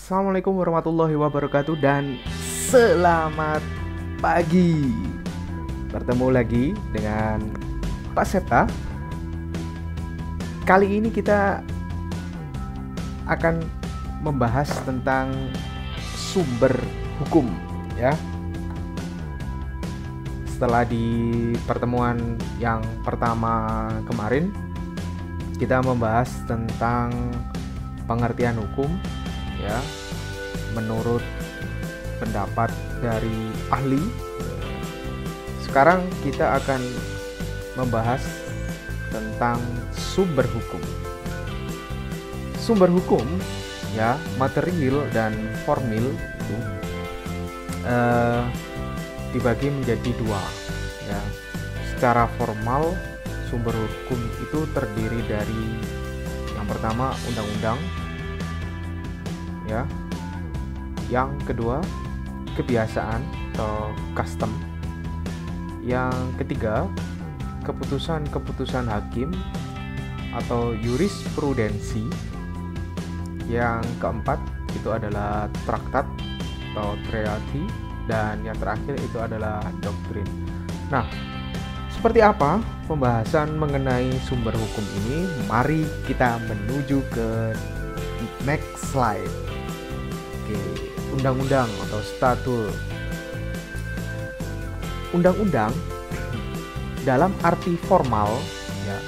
Assalamualaikum warahmatullahi wabarakatuh dan selamat pagi. Bertemu lagi dengan Pak Septa. Kali ini kita akan membahas tentang sumber hukum ya. Setelah di pertemuan yang pertama kemarin kita membahas tentang pengertian hukum ya menurut pendapat dari ahli. Sekarang kita akan membahas tentang sumber hukum. Sumber hukum ya, material dan formil itu dibagi menjadi dua ya. Secara formal sumber hukum itu terdiri dari yang pertama undang-undang ya, yang kedua kebiasaan atau custom, yang ketiga keputusan-keputusan hakim atau jurisprudensi, yang keempat itu adalah traktat atau treaty, dan yang terakhir itu adalah doktrin. Nah, seperti apa pembahasan mengenai sumber hukum ini? Mari kita menuju ke next slide. Oke, undang-undang atau statut. Undang-undang dalam arti formal ya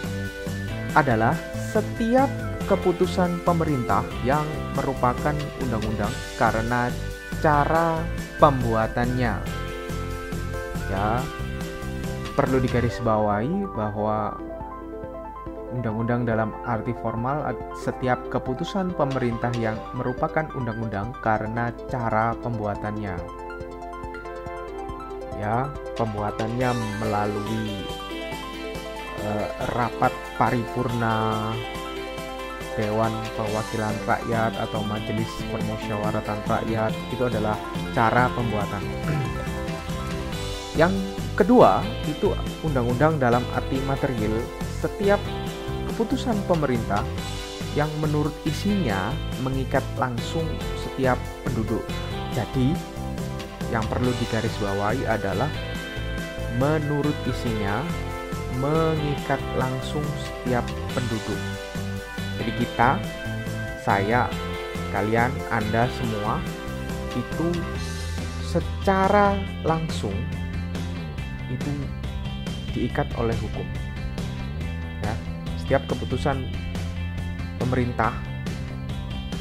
adalah setiap keputusan pemerintah yang merupakan undang-undang karena cara pembuatannya. Ya, perlu digarisbawahi bahwa undang-undang dalam arti formal setiap keputusan pemerintah yang merupakan undang-undang karena cara pembuatannya. Ya, pembuatannya melalui rapat paripurna Dewan Perwakilan Rakyat atau Majelis Permusyawaratan Rakyat, itu adalah cara pembuatan. Yang kedua, itu undang-undang dalam arti material, setiap keputusan pemerintah yang menurut isinya mengikat langsung setiap penduduk. Jadi, yang perlu digarisbawahi adalah menurut isinya mengikat langsung setiap penduduk. Jadi kita, saya, kalian, Anda semua itu secara langsung itu diikat oleh hukum. Ya, setiap keputusan pemerintah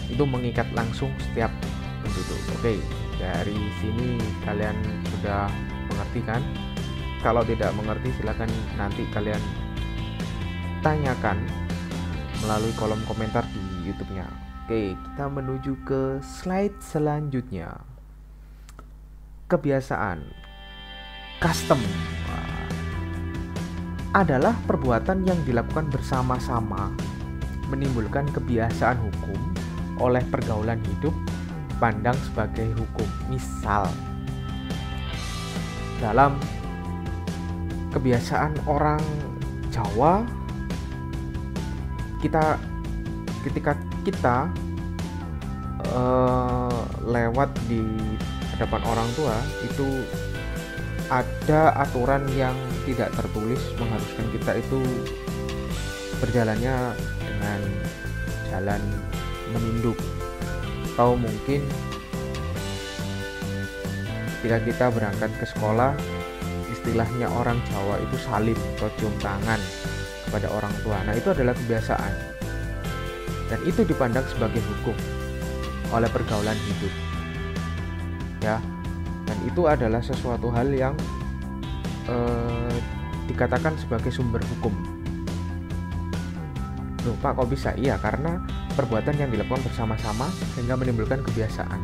itu mengikat langsung setiap penduduk. Oke, dari sini kalian sudah mengerti kan? Kalau tidak mengerti silakan nanti kalian tanyakan melalui kolom komentar di YouTube-nya. Oke, kita menuju ke slide selanjutnya. Kebiasaan. Custom adalah perbuatan yang dilakukan bersama-sama menimbulkan kebiasaan hukum oleh pergaulan hidup dipandang sebagai hukum. Misal, dalam kebiasaan orang Jawa, ketika kita lewat di hadapan orang tua itu ada aturan yang tidak tertulis mengharuskan kita itu berjalannya dengan jalan menunduk, atau mungkin ketika kita berangkat ke sekolah, istilahnya orang Jawa itu salim atau cium tangan kepada orang tua. Nah, itu adalah kebiasaan dan itu dipandang sebagai hukum oleh pergaulan hidup ya, dan itu adalah sesuatu hal yang dikatakan sebagai sumber hukum. Loh Pak, kok bisa? Iya, karena perbuatan yang dilakukan bersama-sama sehingga menimbulkan kebiasaan.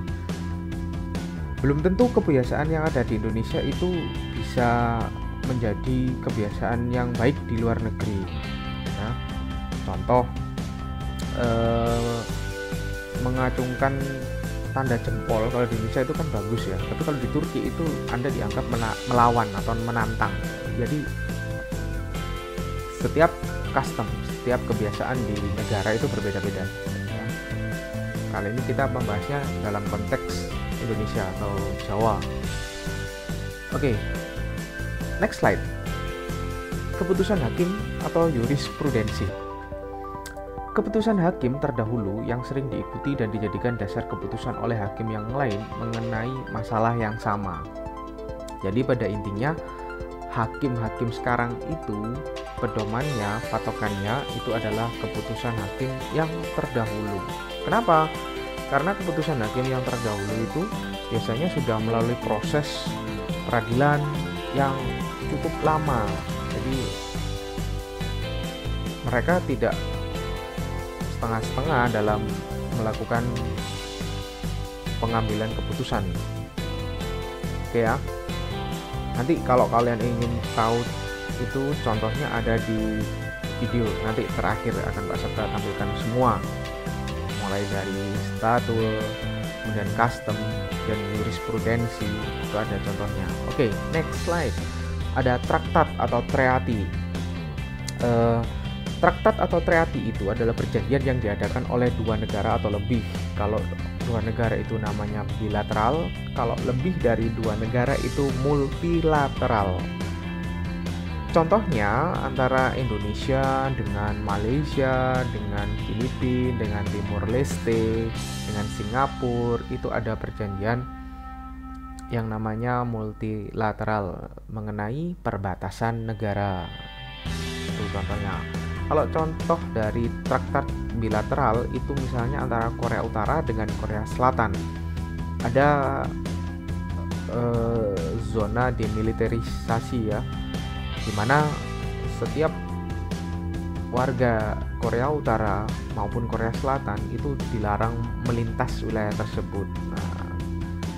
Belum tentu kebiasaan yang ada di Indonesia itu bisa menjadi kebiasaan yang baik di luar negeri ya. Contoh, mengacungkan tanda jempol kalau di Indonesia itu kan bagus ya, tapi kalau di Turki itu Anda dianggap melawan atau menantang. Jadi setiap custom, setiap kebiasaan di negara itu berbeda-beda ya. Kali ini kita membahasnya dalam konteks Indonesia atau Jawa. Oke, next slide. Keputusan hakim atau jurisprudensi. Keputusan hakim terdahulu yang sering diikuti dan dijadikan dasar keputusan oleh hakim yang lain mengenai masalah yang sama. Jadi pada intinya hakim-hakim sekarang itu pedomannya, patokannya itu adalah keputusan hakim yang terdahulu. Kenapa? Karena keputusan hakim yang terdahulu itu biasanya sudah melalui proses peradilan yang cukup lama. Jadi mereka tidak setengah-setengah dalam melakukan pengambilan keputusan. Oke ya. Nanti kalau kalian ingin tahu itu contohnya ada di video nanti terakhir akan Pak Septa tampilkan semua, mulai dari statul, kemudian custom dan jurisprudensi, itu ada contohnya. Oke, next slide. Ada traktat atau treaty. Traktat atau treaty itu adalah perjanjian yang diadakan oleh dua negara atau lebih. Kalau dua negara itu namanya bilateral, kalau lebih dari dua negara itu multilateral. Contohnya antara Indonesia dengan Malaysia, dengan Filipina, dengan Timor Leste, dengan Singapura, itu ada perjanjian yang namanya multilateral mengenai perbatasan negara. Itu contohnya. Kalau contoh dari traktat bilateral itu misalnya antara Korea Utara dengan Korea Selatan. Ada zona demilitarisasi ya, di mana setiap warga Korea Utara maupun Korea Selatan itu dilarang melintas wilayah tersebut. Nah,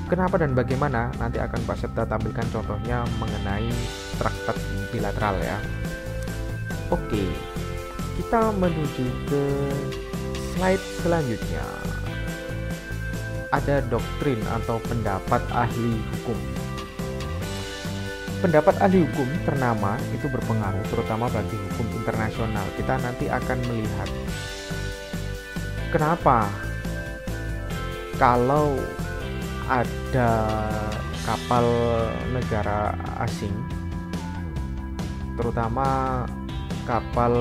kenapa dan bagaimana nanti akan Pak Septa tampilkan contohnya mengenai traktat bilateral ya. Oke, kita menuju ke slide selanjutnya. Ada doktrin atau pendapat ahli hukum. Pendapat ahli hukum ternama itu berpengaruh terutama bagi hukum internasional. Kita nanti akan melihat kenapa kalau ada kapal negara asing, terutama kapal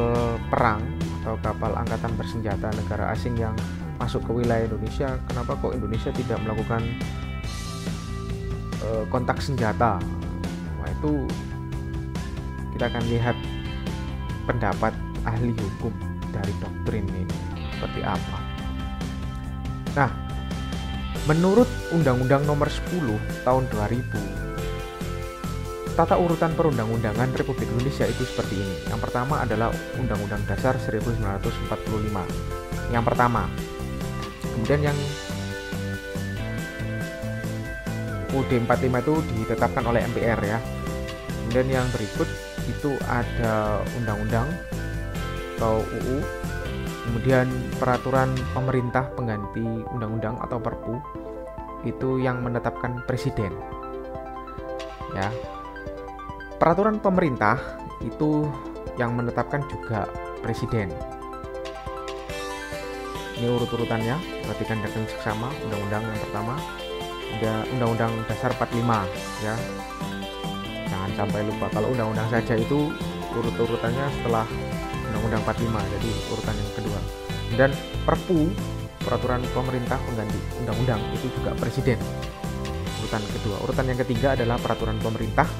perang atau kapal angkatan bersenjata negara asing yang masuk ke wilayah Indonesia, kenapa kok Indonesia tidak melakukan kontak senjata? Nah, itu kita akan lihat pendapat ahli hukum dari doktrin ini seperti apa. Nah, menurut Undang-Undang Nomor 10 Tahun 2000, tata urutan perundang-undangan Republik Indonesia itu seperti ini. Yang pertama adalah Undang-Undang Dasar 1945. Yang pertama. Kemudian yang UUD 45 itu ditetapkan oleh MPR ya. Kemudian yang berikut itu ada undang-undang atau UU. Kemudian peraturan pemerintah pengganti undang-undang atau Perpu itu yang menetapkan presiden. Ya. Peraturan pemerintah itu yang menetapkan juga presiden. Ini urut-urutannya, perhatikan dengan seksama. Undang-undang yang pertama, ada Undang-Undang Dasar 45 ya. Jangan sampai lupa, kalau undang-undang saja itu urut-urutannya setelah Undang-Undang 45, jadi urutan yang kedua. Dan Perpu, peraturan pemerintah pengganti undang-undang, itu juga presiden, urutan kedua. Urutan yang ketiga adalah peraturan pemerintah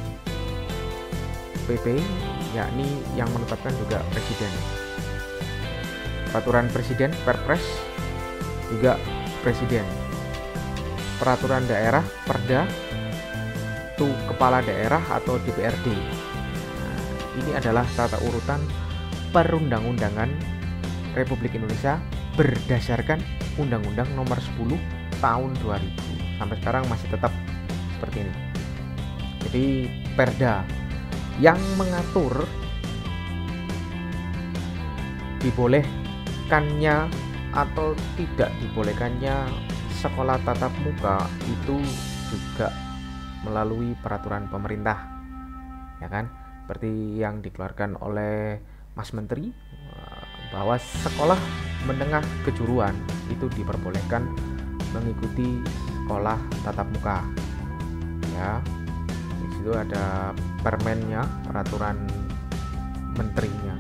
PP, yakni yang menetapkan juga presiden. Peraturan presiden, Perpres, juga presiden. Peraturan daerah, Perda, itu kepala daerah atau DPRD. Nah, ini adalah tata urutan perundang-undangan Republik Indonesia berdasarkan Undang-Undang Nomor 10 Tahun 2000. Sampai sekarang masih tetap seperti ini. Jadi Perda yang mengatur dibolehkannya atau tidak dibolehkannya sekolah tatap muka itu juga melalui peraturan pemerintah, ya kan? Seperti yang dikeluarkan oleh Mas Menteri bahwa sekolah menengah kejuruan itu diperbolehkan mengikuti sekolah tatap muka. Ya, di situ ada permennya, peraturan menterinya.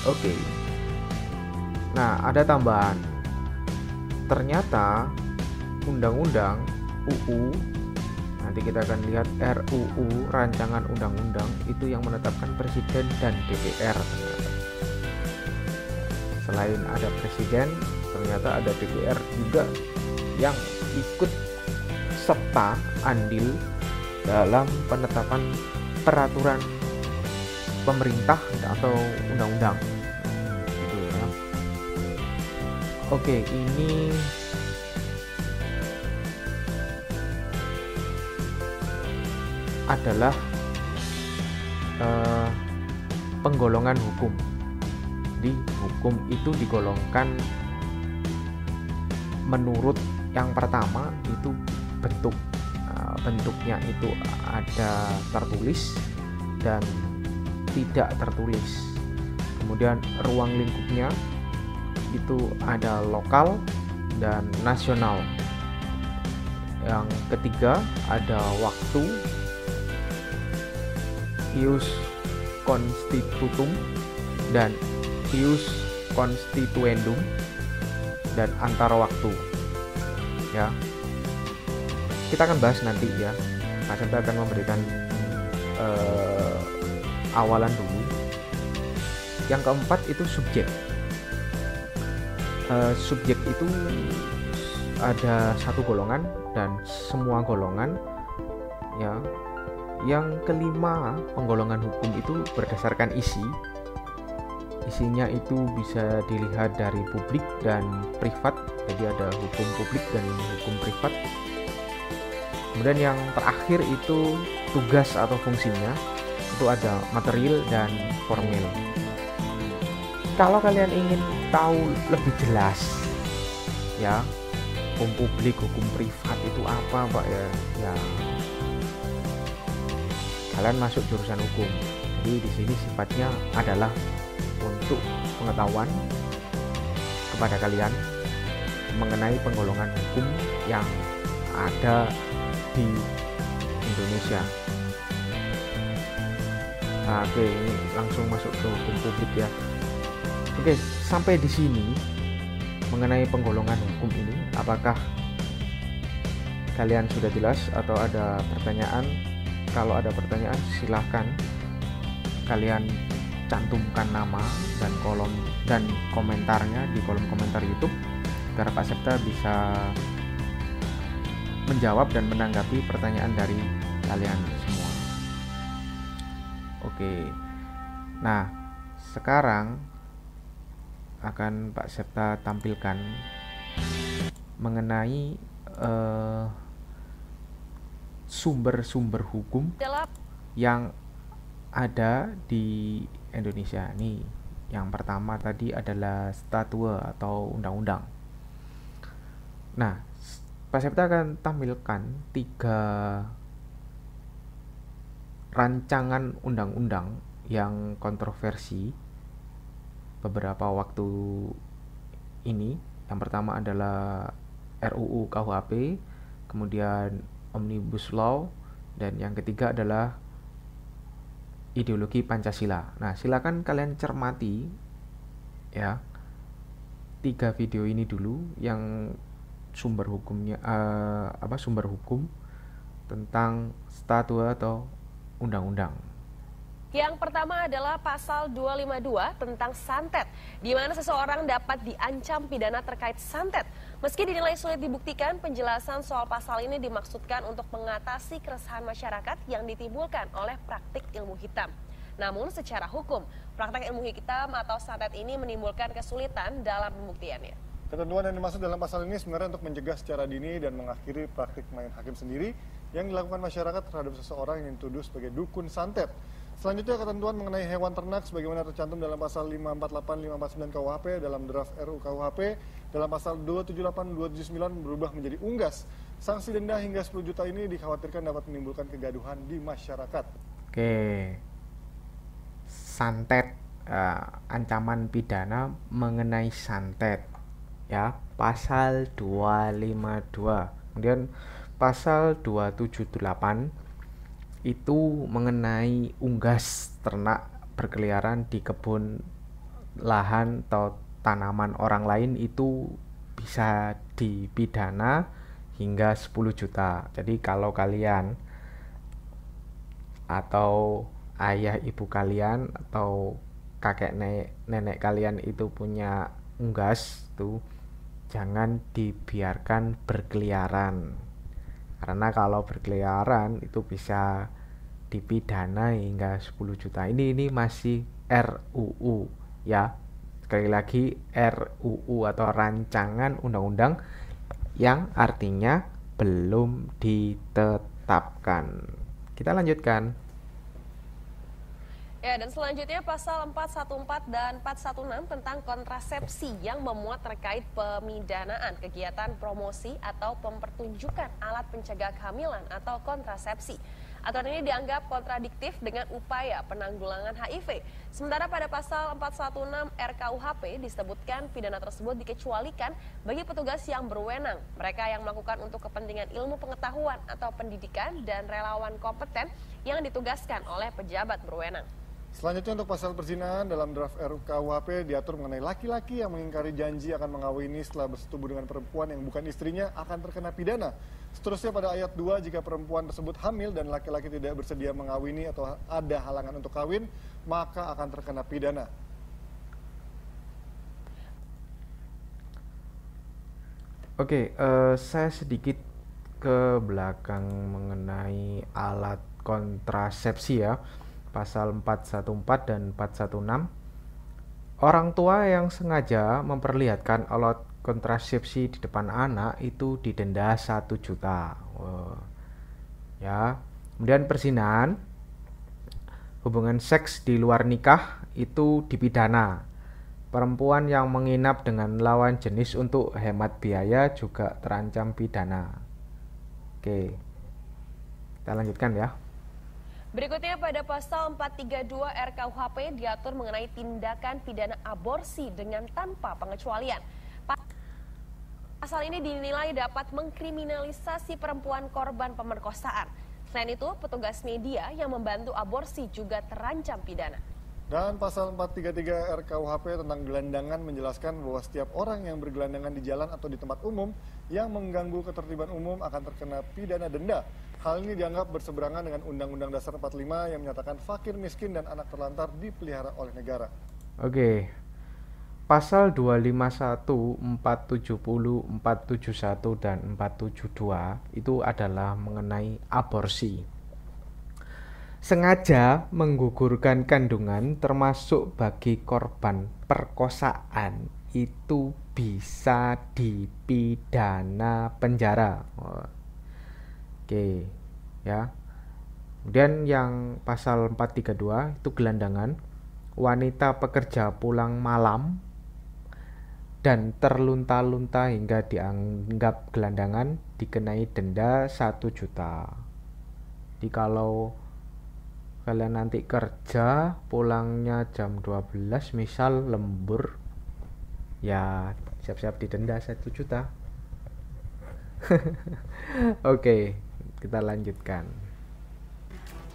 Oke. Nah, ada tambahan. Ternyata undang-undang UU, nanti kita akan lihat RUU, rancangan undang-undang, itu yang menetapkan presiden dan DPR. Selain ada presiden, ternyata ada DPR juga yang ikut serta andil dalam penetapan peraturan pemerintah atau undang-undang gitu ya. Oke, ini adalah penggolongan hukum. Di hukum itu digolongkan menurut yang pertama itu bentuk. Bentuknya itu ada tertulis dan tidak tertulis. Kemudian ruang lingkupnya itu ada lokal dan nasional. Yang ketiga ada waktu, ius constitutum dan ius constituendum, dan antara waktu. Ya, kita akan bahas nanti ya. Pak Septa akan memberikan awalan dulu. Yang keempat itu subjek. Subjek itu ada satu golongan dan semua golongan ya. Yang kelima, penggolongan hukum itu berdasarkan isi. Isinya itu bisa dilihat dari publik dan privat. Jadi ada hukum publik dan hukum privat. Kemudian yang terakhir itu tugas atau fungsinya, itu ada material dan formil. Kalau kalian ingin tahu lebih jelas ya, hukum publik, hukum privat itu apa Pak ya? Ya, kalian masuk jurusan hukum. Jadi di sini sifatnya adalah untuk pengetahuan kepada kalian mengenai penggolongan hukum yang ada di Indonesia. Nah, oke, ini langsung masuk ke hukum publik ya. Oke, sampai di sini mengenai penggolongan hukum ini, apakah kalian sudah jelas atau ada pertanyaan? Kalau ada pertanyaan silahkan kalian cantumkan nama dan kolom dan komentarnya di kolom komentar YouTube agar Pak Septa bisa menjawab dan menanggapi pertanyaan dari kalian semua. Oke. Nah, sekarang akan Pak Septa tampilkan mengenai sumber-sumber hukum yang ada di Indonesia. Nih, yang pertama tadi adalah statute atau undang-undang. Nah, Pak Septa akan tampilkan 3 rancangan undang-undang yang kontroversi beberapa waktu ini. Yang pertama adalah RUU KUHP, kemudian Omnibus Law, dan yang ketiga adalah ideologi Pancasila. Nah, silakan kalian cermati ya 3 video ini dulu yang sumber hukumnya sumber hukum tentang statute atau undang-undang. Yang pertama adalah pasal 252 tentang santet, di mana seseorang dapat diancam pidana terkait santet. Meski dinilai sulit dibuktikan, penjelasan soal pasal ini dimaksudkan untuk mengatasi keresahan masyarakat yang ditimbulkan oleh praktik ilmu hitam. Namun secara hukum, praktik ilmu hitam atau santet ini menimbulkan kesulitan dalam pembuktiannya. Ketentuan yang dimaksud dalam pasal ini sebenarnya untuk mencegah secara dini dan mengakhiri praktik main hakim sendiri yang dilakukan masyarakat terhadap seseorang yang dituduh sebagai dukun santet. Selanjutnya, ketentuan mengenai hewan ternak sebagaimana tercantum dalam pasal 548, 549 KUHP, dalam draft RUU KUHP, dalam pasal 278, 279 berubah menjadi unggas. Sanksi denda hingga 10 juta ini dikhawatirkan dapat menimbulkan kegaduhan di masyarakat. Oke, santet ancaman pidana mengenai santet, ya, pasal 252. Kemudian pasal 278 itu mengenai unggas ternak berkeliaran di kebun lahan atau tanaman orang lain, itu bisa dipidana hingga 10 juta. Jadi kalau kalian atau ayah ibu kalian atau kakek nenek kalian itu punya unggas tuh, jangan dibiarkan berkeliaran, karena kalau berkeliaran itu bisa dipidana hingga 10 juta. Ini masih RUU ya. Sekali lagi, RUU atau rancangan undang-undang yang artinya belum ditetapkan. Kita lanjutkan. Ya, dan selanjutnya pasal 414 dan 416 tentang kontrasepsi yang memuat terkait pemidanaan kegiatan promosi atau mempertunjukkan alat pencegah kehamilan atau kontrasepsi. Aturan ini dianggap kontradiktif dengan upaya penanggulangan HIV. Sementara pada pasal 416 RKUHP disebutkan pidana tersebut dikecualikan bagi petugas yang berwenang, mereka yang melakukan untuk kepentingan ilmu pengetahuan atau pendidikan, dan relawan kompeten yang ditugaskan oleh pejabat berwenang. Selanjutnya untuk pasal perzinahan, dalam draft RKUHP diatur mengenai laki-laki yang mengingkari janji akan mengawini setelah bersetubuh dengan perempuan yang bukan istrinya akan terkena pidana. Seterusnya pada ayat 2, jika perempuan tersebut hamil dan laki-laki tidak bersedia mengawini atau ada halangan untuk kawin, maka akan terkena pidana. Oke, saya sedikit ke belakang mengenai alat kontrasepsi ya. Pasal 414 dan 416. Orang tua yang sengaja memperlihatkan alat kontrasepsi di depan anak itu didenda 1 juta. Ya. Kemudian perzinahan, hubungan seks di luar nikah itu dipidana. Perempuan yang menginap dengan lawan jenis untuk hemat biaya juga terancam pidana. Oke. Kita lanjutkan ya. Berikutnya pada pasal 432 RKUHP diatur mengenai tindakan pidana aborsi dengan tanpa pengecualian. Pasal ini dinilai dapat mengkriminalisasi perempuan korban pemerkosaan. Selain itu, petugas media yang membantu aborsi juga terancam pidana. Dan pasal 433 RKUHP tentang gelandangan menjelaskan bahwa setiap orang yang bergelandangan di jalan atau di tempat umum yang mengganggu ketertiban umum akan terkena pidana denda. Hal ini dianggap berseberangan dengan Undang-Undang Dasar 45 yang menyatakan fakir, miskin, dan anak terlantar dipelihara oleh negara. Oke. Pasal 251, 470, 471, dan 472 itu adalah mengenai aborsi. Sengaja menggugurkan kandungan termasuk bagi korban perkosaan itu bisa dipidana penjara. Oke, ya. Kemudian yang pasal 432 itu gelandangan, wanita pekerja pulang malam dan terlunta-lunta hingga dianggap gelandangan dikenai denda 1 juta. Jadi kalau kalian nanti kerja pulangnya jam 12 misal lembur, ya siap-siap didenda 1 juta. Oke, kita lanjutkan.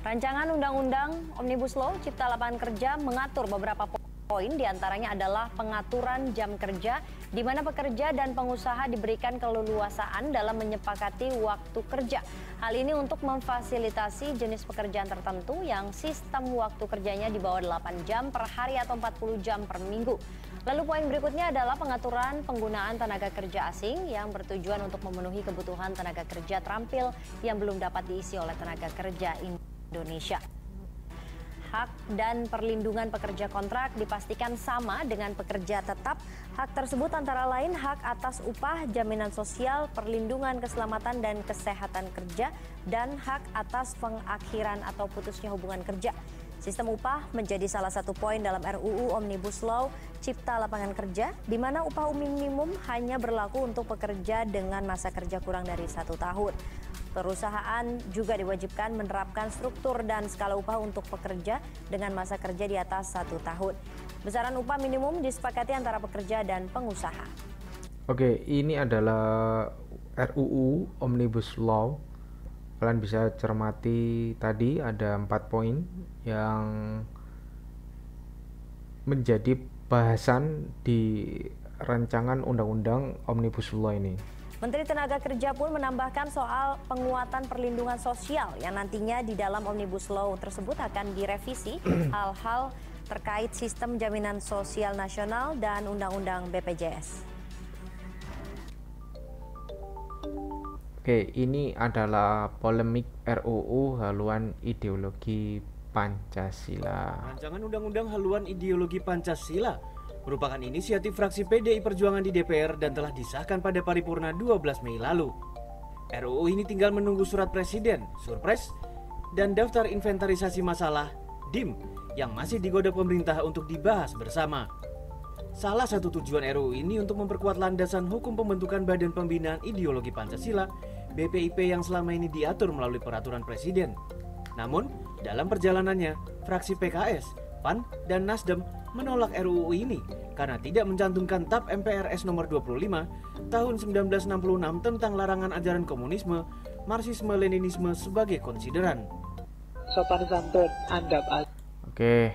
Rancangan Undang-Undang Omnibus Law Cipta Lapangan Kerja mengatur beberapa poin, diantaranya adalah pengaturan jam kerja, di mana pekerja dan pengusaha diberikan keleluasaan dalam menyepakati waktu kerja. Hal ini untuk memfasilitasi jenis pekerjaan tertentu yang sistem waktu kerjanya di bawah 8 jam per hari atau 40 jam per minggu. Lalu poin berikutnya adalah pengaturan penggunaan tenaga kerja asing yang bertujuan untuk memenuhi kebutuhan tenaga kerja terampil yang belum dapat diisi oleh tenaga kerja Indonesia. Hak dan perlindungan pekerja kontrak dipastikan sama dengan pekerja tetap. Hak tersebut antara lain hak atas upah, jaminan sosial, perlindungan keselamatan dan kesehatan kerja, dan hak atas pengakhiran atau putusnya hubungan kerja. Sistem upah menjadi salah satu poin dalam RUU Omnibus Law Cipta Lapangan Kerja, di mana upah minimum hanya berlaku untuk pekerja dengan masa kerja kurang dari 1 tahun. Perusahaan juga diwajibkan menerapkan struktur dan skala upah untuk pekerja dengan masa kerja di atas 1 tahun. Besaran upah minimum disepakati antara pekerja dan pengusaha. Oke, ini adalah RUU Omnibus Law. Kalian bisa cermati tadi ada 4 poin yang menjadi bahasan di rancangan undang-undang Omnibus Law ini. Menteri Tenaga Kerja pun menambahkan soal penguatan perlindungan sosial yang nantinya di dalam Omnibus Law tersebut akan direvisi hal-hal terkait sistem jaminan sosial nasional dan undang-undang BPJS. Oke, ini adalah polemik RUU haluan ideologi Pancasila. Rancangan Undang-Undang Haluan Ideologi Pancasila merupakan inisiatif fraksi PDI Perjuangan di DPR dan telah disahkan pada paripurna 12 Mei lalu. RUU ini tinggal menunggu surat Presiden, Surpres, dan daftar inventarisasi masalah, DIM, yang masih digoda pemerintah untuk dibahas bersama. Salah satu tujuan RUU ini untuk memperkuat landasan hukum pembentukan Badan Pembinaan Ideologi Pancasila, BPIP yang selama ini diatur melalui peraturan Presiden. Namun, dalam perjalanannya, fraksi PKS, PAN, dan Nasdem menolak RUU ini karena tidak mencantumkan TAP MPRS nomor 25 tahun 1966 tentang larangan ajaran komunisme, Marxisme-Leninisme sebagai konsideran. Sopan santun, andap. Oke.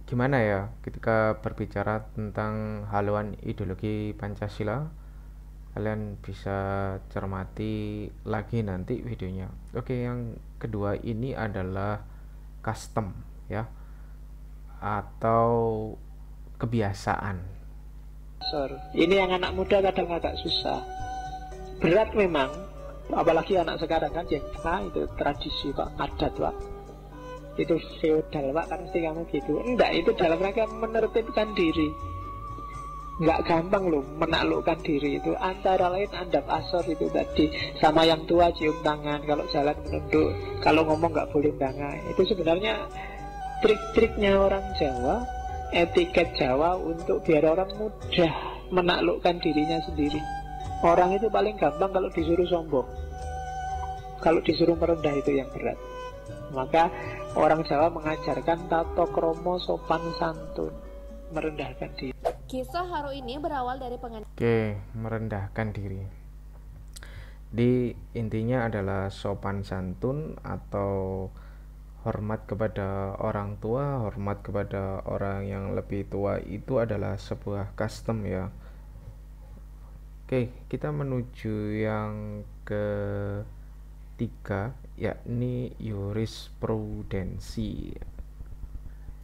Gimana ya ketika berbicara tentang haluan ideologi Pancasila? Kalian bisa cermati lagi nanti videonya. Oke, yang kedua ini adalah custom ya, atau kebiasaan. Ini yang anak muda kadang agak susah, berat memang, apalagi anak sekarang kan yang itu tradisi Pak, adat Pak, itu feodal Pak, kan mesti kamu gitu. Enggak, itu dalam rangka menertibkan diri. Nggak gampang loh menaklukkan diri itu, antara lain andap asor itu tadi, sama yang tua cium tangan, kalau jalan menunduk, kalau ngomong nggak boleh bangga. Itu sebenarnya trik-triknya orang Jawa, etiket Jawa untuk biar orang mudah menaklukkan dirinya sendiri. Orang itu paling gampang kalau disuruh sombong, kalau disuruh merendah itu yang berat. Maka orang Jawa mengajarkan tato kromo sopan santun, merendahkan diri. Kisah haru ini berawal dari Oke, merendahkan diri. Intinya adalah sopan santun atau hormat kepada orang tua, hormat kepada orang yang lebih tua itu adalah sebuah custom ya. Oke, kita menuju yang ketiga, yakni jurisprudensi.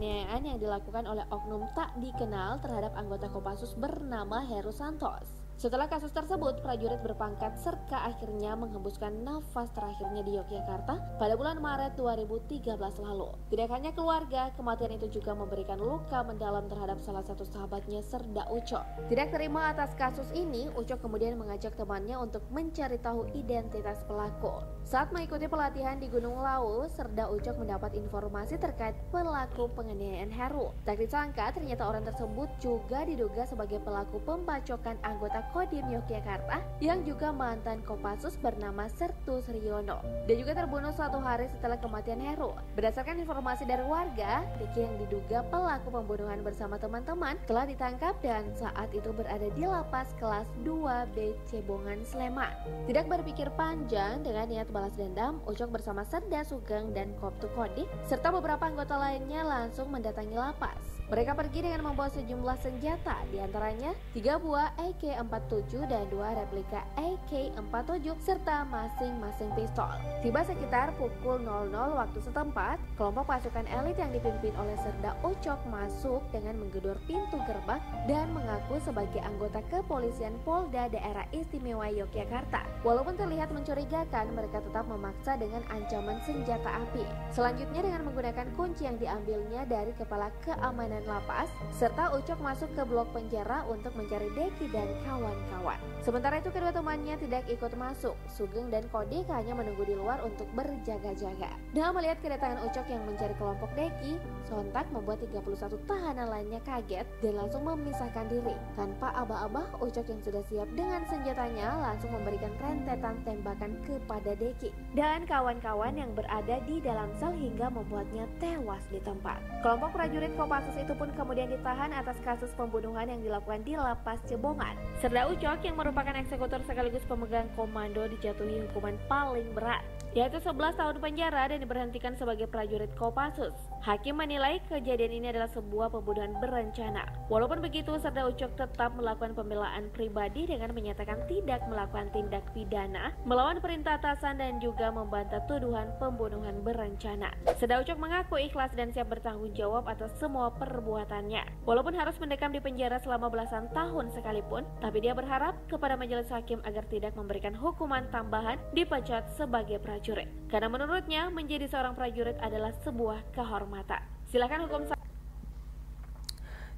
penganiayaan yang dilakukan oleh oknum tak dikenal terhadap anggota Kopassus bernama Heru Santos. Setelah kasus tersebut, prajurit berpangkat Serka akhirnya menghembuskan nafas terakhirnya di Yogyakarta pada bulan Maret 2013 lalu. Tidak hanya keluarga, kematian itu juga memberikan luka mendalam terhadap salah satu sahabatnya, Serda Ucok. Tidak terima atas kasus ini, Ucok kemudian mengajak temannya untuk mencari tahu identitas pelaku. Saat mengikuti pelatihan di Gunung Lawu, Serda Ucok mendapat informasi terkait pelaku penganiayaan Heru. Tak disangka, ternyata orang tersebut juga diduga sebagai pelaku pembacokan anggota Kodim Yogyakarta yang juga mantan Kopassus bernama Sertu Sriono dan juga terbunuh 1 hari setelah kematian Heru. Berdasarkan informasi dari warga, Riki yang diduga pelaku pembunuhan bersama teman-teman telah ditangkap dan saat itu berada di lapas kelas 2B Cebongan, Sleman. Tidak berpikir panjang, dengan niat balas dendam, Ucok bersama Serda Sugeng dan Koptu Kodik serta beberapa anggota lainnya langsung mendatangi lapas. Mereka pergi dengan membawa sejumlah senjata, diantaranya 3 buah AK-47 dan 2 replika AK-47 serta masing-masing pistol. Tiba sekitar pukul 00 waktu setempat, kelompok pasukan elit yang dipimpin oleh Serda Ucok masuk dengan menggedor pintu gerbang dan mengaku sebagai anggota kepolisian Polda Daerah Istimewa Yogyakarta. Walaupun terlihat mencurigakan, mereka tetap memaksa dengan ancaman senjata api. Selanjutnya dengan menggunakan kunci yang diambilnya dari kepala keamanan lapas, serta Ucok masuk ke blok penjara untuk mencari Deki dan kawan-kawan. Sementara itu kedua temannya tidak ikut masuk. Sugeng dan Kodik hanya menunggu di luar untuk berjaga-jaga. Dengan melihat kedatangan Ucok yang mencari kelompok Deki, sontak membuat 31 tahanan lainnya kaget dan langsung memisahkan diri. Tanpa aba-aba, Ucok yang sudah siap dengan senjatanya langsung memberikan rentetan tembakan kepada Deki dan kawan-kawan yang berada di dalam sel hingga membuatnya tewas di tempat. Kelompok prajurit Kopassus itu pun kemudian ditahan atas kasus pembunuhan yang dilakukan di Lapas Cebongan. Serda Ucok yang merupakan eksekutor sekaligus pemegang komando dijatuhi hukuman paling berat, yaitu 11 tahun penjara dan diberhentikan sebagai prajurit Kopassus. Hakim menilai kejadian ini adalah sebuah pembunuhan berencana. Walaupun begitu, Serda Ucok tetap melakukan pembelaan pribadi dengan menyatakan tidak melakukan tindak pidana, melawan perintah atasan dan juga membantah tuduhan pembunuhan berencana. Serda Ucok mengaku ikhlas dan siap bertanggung jawab atas semua perbuatannya. Walaupun harus mendekam di penjara selama belasan tahun sekalipun, tapi dia berharap kepada majelis hakim agar tidak memberikan hukuman tambahan dipecat sebagai prajurit. Karena menurutnya menjadi seorang prajurit adalah sebuah kehormatan. Silakan hukum.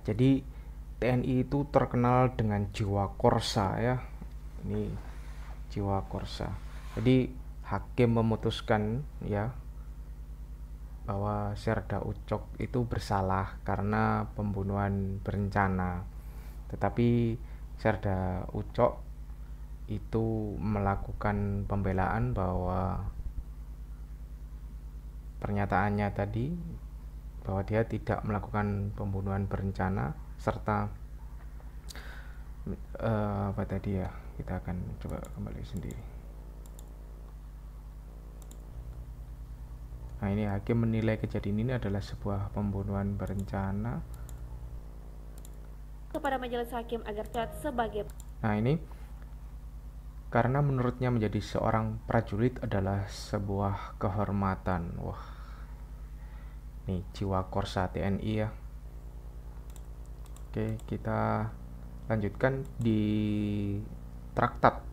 Jadi TNI itu terkenal dengan jiwa korsa ya. Ini jiwa korsa. Jadi hakim memutuskan ya bahwa Serda Ucok itu bersalah karena pembunuhan berencana. Tetapi Serda Ucok itu melakukan pembelaan bahwa pernyataannya tadi bahwa dia tidak melakukan pembunuhan berencana serta apa tadi ya, kita akan coba kembali sendiri. Nah, ini hakim menilai kejadian ini adalah sebuah pembunuhan berencana Kepada majelis hakim agar cat sebagai. Nah, ini karena menurutnya menjadi seorang prajurit adalah sebuah kehormatan. Wah, nih jiwa korsa TNI ya. Oke, kita lanjutkan di traktat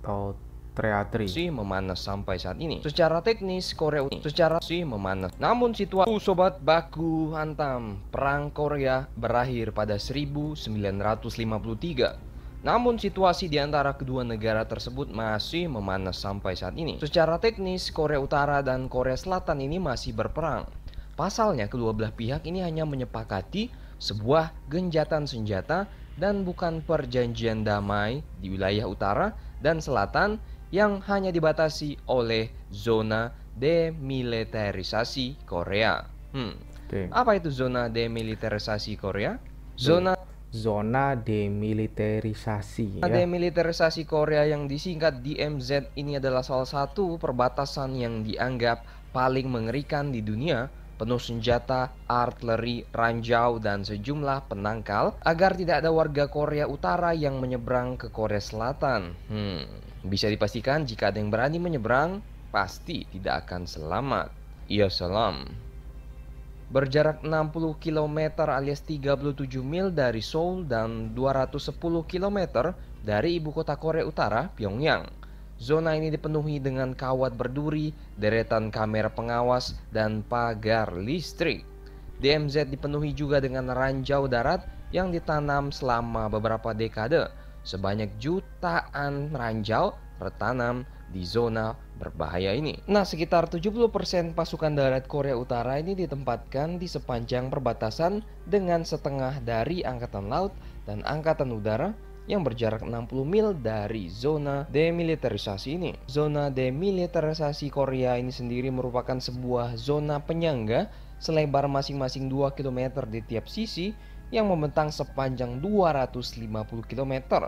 atau Treatri. Masih memanas sampai saat ini. Secara teknis Korea masih memanas. Namun situasi sobat baku hantam perang Korea berakhir pada 1953. Namun situasi di antara kedua negara tersebut masih memanas sampai saat ini. Secara teknis Korea Utara dan Korea Selatan ini masih berperang. Pasalnya kedua belah pihak ini hanya menyepakati sebuah genjatan senjata dan bukan perjanjian damai di wilayah utara dan selatan yang hanya dibatasi oleh zona demilitarisasi Korea. Apa itu zona demilitarisasi Korea? Zona demilitarisasi ya. Demilitarisasi Korea yang disingkat DMZ ini adalah salah satu perbatasan yang dianggap paling mengerikan di dunia, penuh senjata, artileri, ranjau, dan sejumlah penangkal agar tidak ada warga Korea Utara yang menyeberang ke Korea Selatan. Bisa dipastikan jika ada yang berani menyeberang, pasti tidak akan selamat. Ya salam. Berjarak 60 km alias 37 mil dari Seoul dan 210 km dari ibu kota Korea Utara, Pyongyang. Zona ini dipenuhi dengan kawat berduri, deretan kamera pengawas, dan pagar listrik. DMZ dipenuhi juga dengan ranjau darat yang ditanam selama beberapa dekade. Sebanyak jutaan ranjau tertanam di zona berbahaya ini. Nah, sekitar 70% pasukan darat Korea Utara ini ditempatkan di sepanjang perbatasan dengan setengah dari Angkatan Laut dan Angkatan Udara yang berjarak 60 mil dari zona demilitarisasi ini. Zona demilitarisasi Korea ini sendiri merupakan sebuah zona penyangga selebar masing-masing 2 km di tiap sisi yang membentang sepanjang 250 km.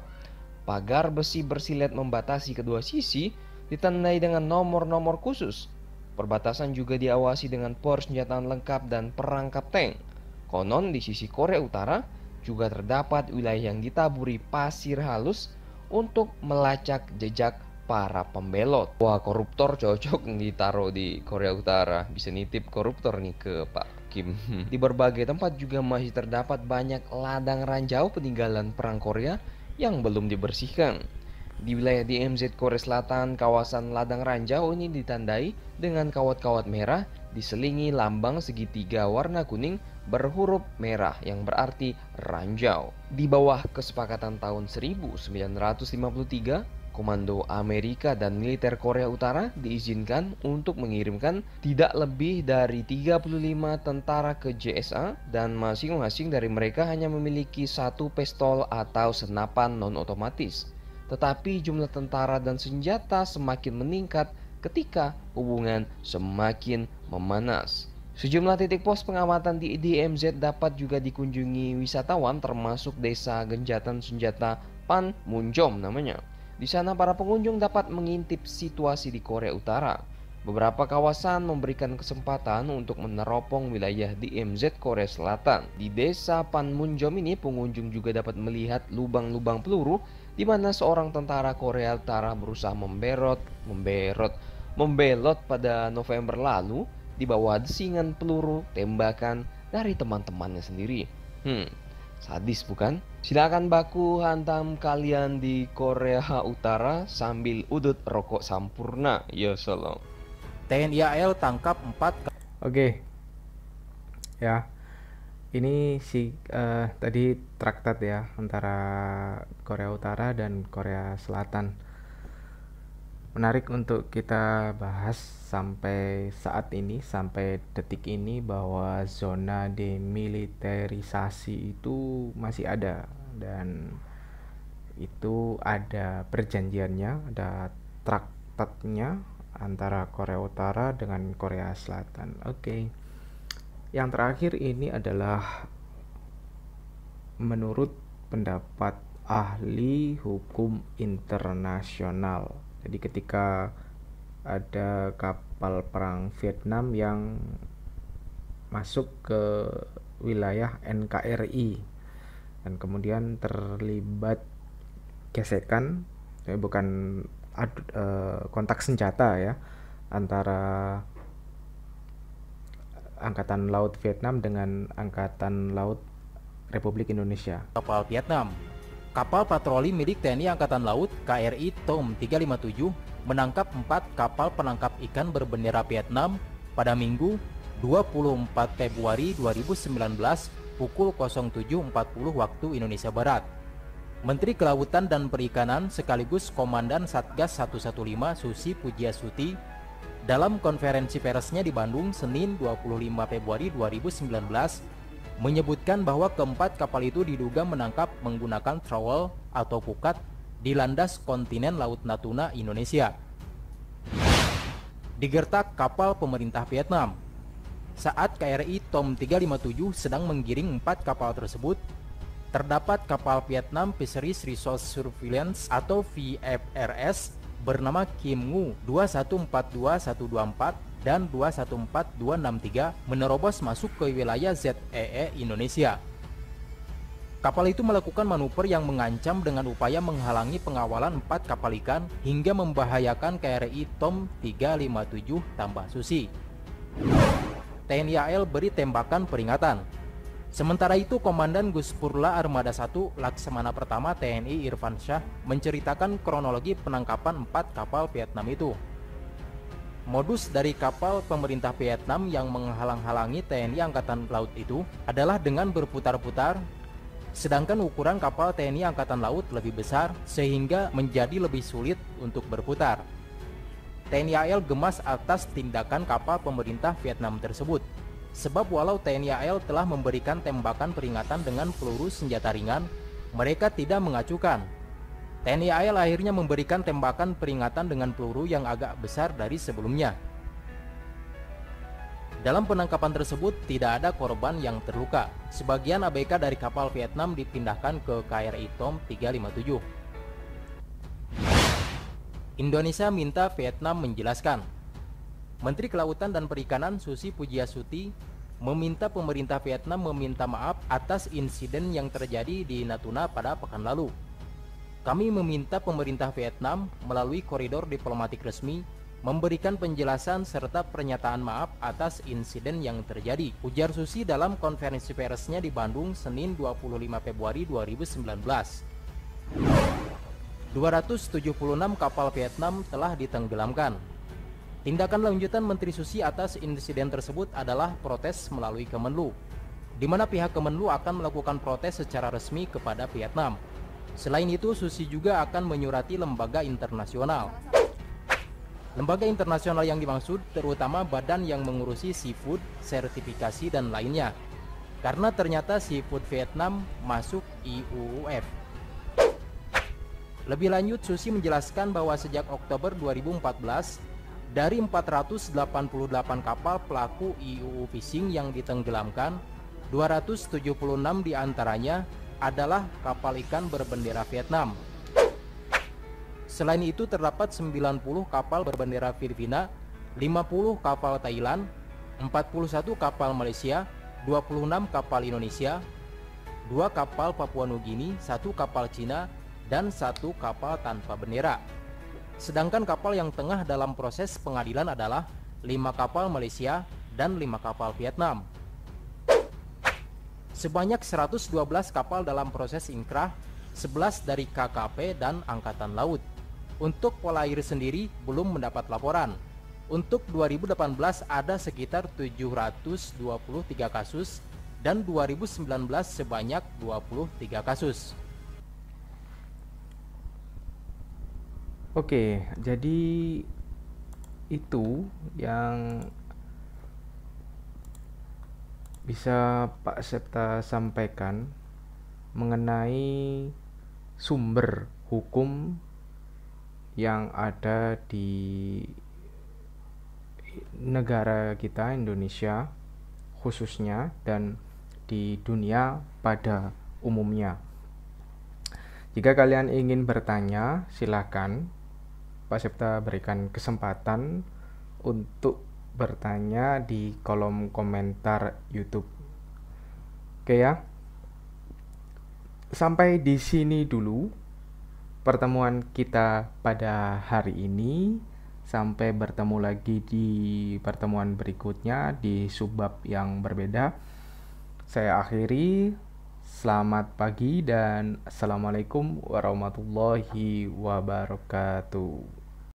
Pagar besi bersilet membatasi kedua sisi ditandai dengan nomor-nomor khusus. Perbatasan juga diawasi dengan persenjataan lengkap dan perangkap tank. Konon di sisi Korea Utara juga terdapat wilayah yang ditaburi pasir halus untuk melacak jejak para pembelot. Wah, koruptor cocok ditaruh di Korea Utara. Bisa nitip koruptor nih ke Pak Kim. Di berbagai tempat juga masih terdapat banyak ladang ranjau peninggalan perang Korea yang belum dibersihkan. Di wilayah DMZ Korea Selatan, kawasan ladang ranjau ini ditandai dengan kawat-kawat merah diselingi lambang segitiga warna kuning berhuruf merah yang berarti ranjau. Di bawah kesepakatan tahun 1953, Komando Amerika dan militer Korea Utara diizinkan untuk mengirimkan tidak lebih dari 35 tentara ke JSA dan masing-masing dari mereka hanya memiliki satu pistol atau senapan non-otomatis. Tetapi jumlah tentara dan senjata semakin meningkat ketika hubungan semakin memanas. Sejumlah titik pos pengamatan di DMZ dapat juga dikunjungi wisatawan termasuk desa genjatan senjata Panmunjom namanya. Di sana para pengunjung dapat mengintip situasi di Korea Utara. Beberapa kawasan memberikan kesempatan untuk meneropong wilayah DMZ Korea Selatan. Di desa Panmunjom ini pengunjung juga dapat melihat lubang-lubang peluru di mana seorang tentara Korea Utara berusaha membelot pada November lalu di bawah desingan peluru tembakan dari teman-temannya sendiri. Sadis bukan? Silakan baku hantam kalian di Korea Utara sambil udut rokok Sampurna. Ya salam. TNI AL tangkap 4. Oke. Ya. Ini tadi traktat ya antara Korea Utara dan Korea Selatan. Menarik untuk kita bahas sampai saat ini, sampai detik ini, bahwa zona demilitarisasi itu masih ada dan itu ada perjanjiannya, ada traktatnya antara Korea Utara dengan Korea Selatan. Oke. Yang terakhir ini adalah menurut pendapat ahli hukum internasional. Jadi ketika ada kapal perang Vietnam yang masuk ke wilayah NKRI dan kemudian terlibat gesekan, bukan kontak senjata ya, antara Angkatan Laut Vietnam dengan Angkatan Laut Republik Indonesia. Kapal Vietnam. Kapal patroli milik TNI Angkatan Laut KRI Tom 357 menangkap 4 kapal penangkap ikan berbendera Vietnam pada Minggu 24 Februari 2019 pukul 07.40 waktu Indonesia Barat. Menteri Kelautan dan Perikanan sekaligus Komandan Satgas 115 Susi Pujiastuti dalam konferensi persnya di Bandung Senin 25 Februari 2019 menyebutkan bahwa keempat kapal itu diduga menangkap menggunakan trowel atau pukat di landas kontinen Laut Natuna, Indonesia. Digertak kapal pemerintah Vietnam. Saat KRI Tom 357 sedang menggiring 4 kapal tersebut, terdapat kapal Vietnam Fisheries Resource Surveillance atau VFRS bernama Kim Ngu 2142124 dan 214263 menerobos masuk ke wilayah ZEE Indonesia. Kapal itu melakukan manuver yang mengancam dengan upaya menghalangi pengawalan 4 kapal ikan hingga membahayakan KRI Tom 357 tambah Susi. TNI AL beri tembakan peringatan. Sementara itu Komandan Guspurla Armada 1 Laksamana Pertama TNI Irfan Syah menceritakan kronologi penangkapan 4 kapal Vietnam itu. Modus dari kapal pemerintah Vietnam yang menghalang-halangi TNI Angkatan Laut itu adalah dengan berputar-putar, sedangkan ukuran kapal TNI Angkatan Laut lebih besar sehingga menjadi lebih sulit untuk berputar. TNI AL gemas atas tindakan kapal pemerintah Vietnam tersebut, sebab walau TNI AL telah memberikan tembakan peringatan dengan peluru senjata ringan, mereka tidak mengacukan. TNI AL akhirnya memberikan tembakan peringatan dengan peluru yang agak besar dari sebelumnya. Dalam penangkapan tersebut tidak ada korban yang terluka. Sebagian ABK dari kapal Vietnam dipindahkan ke KRI Tom 357. Indonesia minta Vietnam menjelaskan. Menteri Kelautan dan Perikanan Susi Pujiastuti meminta pemerintah Vietnam meminta maaf atas insiden yang terjadi di Natuna pada pekan lalu. Kami meminta pemerintah Vietnam melalui koridor diplomatik resmi memberikan penjelasan serta pernyataan maaf atas insiden yang terjadi, ujar Susi dalam konferensi persnya di Bandung Senin 25 Februari 2019. 276 kapal Vietnam telah ditenggelamkan. Tindakan lanjutan Menteri Susi atas insiden tersebut adalah protes melalui Kemenlu, di mana pihak Kemenlu akan melakukan protes secara resmi kepada Vietnam. Selain itu, Susi juga akan menyurati lembaga internasional. Lembaga internasional yang dimaksud terutama badan yang mengurusi seafood, sertifikasi, dan lainnya. Karena ternyata seafood Vietnam masuk IUUF. Lebih lanjut, Susi menjelaskan bahwa sejak Oktober 2014, dari 488 kapal pelaku IUU fishing yang ditenggelamkan, 276 diantaranya adalah kapal ikan berbendera Vietnam. Selain itu terdapat 90 kapal berbendera Filipina, 50 kapal Thailand, 41 kapal Malaysia, 26 kapal Indonesia, 2 kapal Papua Nugini, 1 kapal Cina, dan 1 kapal tanpa bendera. Sedangkan kapal yang tengah dalam proses pengadilan adalah 5 kapal Malaysia dan 5 kapal Vietnam. Sebanyak 112 kapal dalam proses inkrah, 11 dari KKP dan Angkatan Laut. Untuk Polair sendiri belum mendapat laporan. Untuk 2018 ada sekitar 723 kasus dan 2019 sebanyak 23 kasus. Oke, jadi itu yang bisa Pak Septa sampaikan mengenai sumber hukum yang ada di negara kita Indonesia khususnya dan di dunia pada umumnya. Jika kalian ingin bertanya, silakan Pak Septa berikan kesempatan untuk bertanya di kolom komentar YouTube. Oke ya. Sampai di sini dulu pertemuan kita pada hari ini. Sampai bertemu lagi di pertemuan berikutnya di subbab yang berbeda. Saya akhiri. Selamat pagi dan assalamualaikum warahmatullahi wabarakatuh.